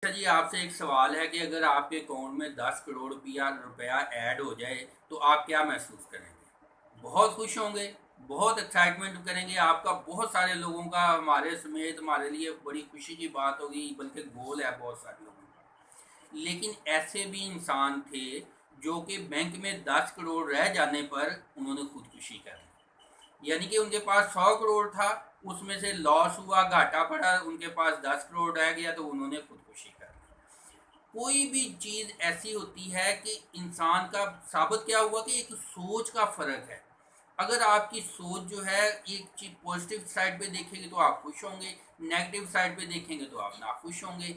अच्छा जी, आपसे एक सवाल है कि अगर आपके अकाउंट में 10 करोड़ रुपया ऐड हो जाए तो आप क्या महसूस करेंगे? बहुत खुश होंगे, बहुत एक्साइटमेंट करेंगे, आपका बहुत सारे लोगों का हमारे समेत हमारे लिए बड़ी खुशी की बात होगी, बल्कि गोल है बहुत सारे लोगों का। लेकिन ऐसे भी इंसान थे जो कि बैंक में 10 करोड़ रह जाने पर उन्होंने खुदकुशी कर ली। यानी कि उनके पास 100 करोड़ था, उसमें से लॉस हुआ, घाटा पड़ा, उनके पास 10 करोड़ रह गया तो उन्होंने खुदकुशी कर ली। कोई भी चीज़ ऐसी होती है कि इंसान का साबित क्या हुआ कि एक सोच का फ़र्क है। अगर आपकी सोच जो है एक चीज़ पॉजिटिव साइड पे देखेंगे तो आप खुश होंगे, नेगेटिव साइड पे देखेंगे तो आप नाखुश होंगे।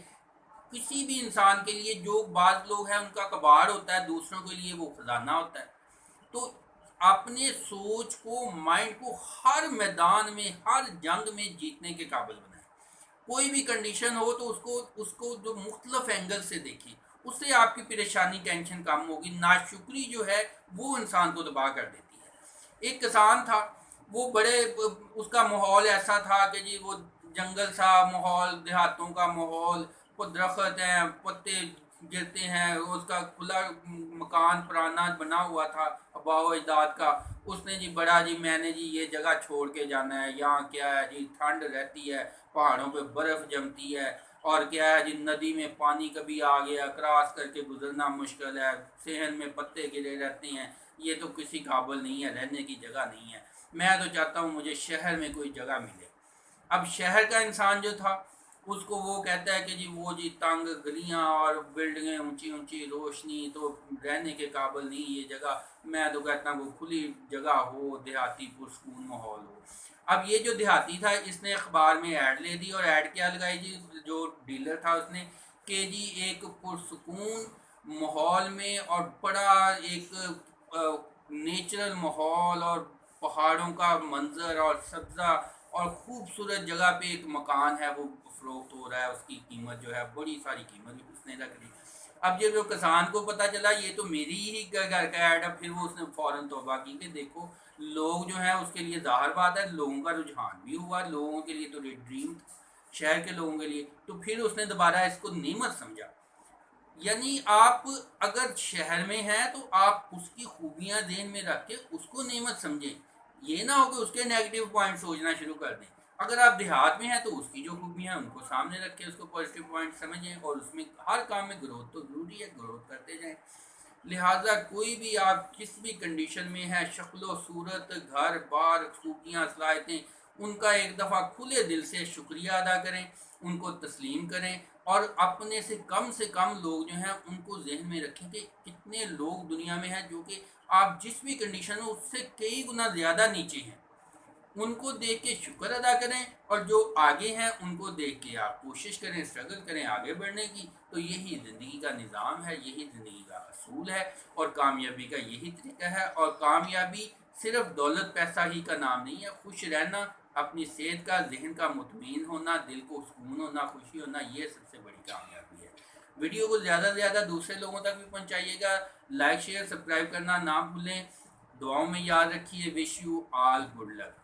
किसी भी इंसान के लिए जो बाज़ लोग हैं उनका कबाड़ होता है, दूसरों के लिए वो खजाना होता है। तो अपने सोच को, माइंड को हर मैदान में, हर जंग में जीतने के काबिल बनाए। कोई भी कंडीशन हो तो उसको उसको जो मुख्तलिफ एंगल से देखिए, उससे आपकी परेशानी, टेंशन कम होगी। नाशुक्री जो है वो इंसान को तबाह कर देती है। एक किसान था, वो बड़े उसका माहौल ऐसा था कि जी वो जंगल सा माहौल, देहातों का माहौल, वो दरख्त हैं, पत्ते गिरते हैं, उसका खुला मकान पुराना बना हुआ था आबाओ अजदाद का। उसने जी बड़ा जी मैंने जी ये जगह छोड़ के जाना है, यहाँ क्या है जी ठंड रहती है, पहाड़ों पे बर्फ़ जमती है, और क्या है जी नदी में पानी कभी आ गया, क्रॉस करके गुजरना मुश्किल है, सेहन में पत्ते गिरे रहते हैं, ये तो किसी काबिल नहीं है, रहने की जगह नहीं है। मैं तो चाहता हूँ मुझे शहर में कोई जगह मिले। अब शहर का इंसान जो था, उसको वो कहता है कि जी वो जी तंग गलियां और बिल्डिंगें, ऊंची ऊंची रोशनी, तो रहने के काबिल नहीं ये जगह। मैं तो कहता हूँ वो खुली जगह हो, देहाती पुरस्कून माहौल हो। अब ये जो देहाती था, इसने अखबार में ऐड ले दी, और ऐड क्या लगाई जी, जो डीलर था उसने, कि जी एक पुरस्कून माहौल में और बड़ा एक नेचुरल माहौल और पहाड़ों का मंजर और सब्ज़ा और खूबसूरत जगह पे एक मकान है, वो फ़रोख्त हो रहा है। उसकी कीमत जो है बड़ी सारी कीमत उसने रख दी। अब जब वो किसान को पता चला ये तो मेरी ही घर का ऐड है, फिर वो उसने फ़ौरन तौबा की कि देखो लोग जो हैं उसके लिए, ज़ाहिर बात है लोगों का रुझान भी हुआ, लोगों के लिए तो ये ड्रीम था शहर के लोगों के लिए। तो फिर उसने दोबारा इसको नेमत समझा। यानी आप अगर शहर में हैं तो आप उसकी खूबियां ध्यान में रख के उसको नेमत समझें। ये ना हो कि उसके नेगेटिव पॉइंट सोचना शुरू कर दें। अगर आप देहात में हैं तो उसकी जो खूबियां हैं उनको सामने रख के उसको पॉजिटिव पॉइंट समझें, और उसमें हर काम में ग्रोथ तो ज़रूरी है, ग्रोथ करते जाएं। लिहाजा कोई भी आप किस भी कंडीशन में है, शक्लो सूरत, घर बार, खूबियाँ, सलाहियतें, उनका एक दफ़ा खुले दिल से शुक्रिया अदा करें, उनको तस्लीम करें, और अपने से कम लोग जो हैं उनको जहन में रखें कि कितने लोग दुनिया में हैं जो कि आप जिस भी कंडीशन में उससे कई गुना ज़्यादा नीचे हैं। उनको देख के शुक्र अदा करें, और जो आगे हैं उनको देख के आप कोशिश करें, स्ट्रगल करें आगे बढ़ने की। तो यही ज़िंदगी का निज़ाम है, यही ज़िंदगी का असूल है, और कामयाबी का यही तरीका है। और कामयाबी सिर्फ दौलत पैसा ही का नाम नहीं है। खुश रहना, अपनी सेहत का, जहन का मुतमईन होना, दिल को सुकून होना, खुशी होना, ये सबसे बड़ी कामयाबी है। वीडियो को ज़्यादा से ज़्यादा दूसरे लोगों तक भी पहुँचाइएगा। लाइक शेयर सब्सक्राइब करना ना भूलें। दुआओं में याद रखिए। Wish you all good luck.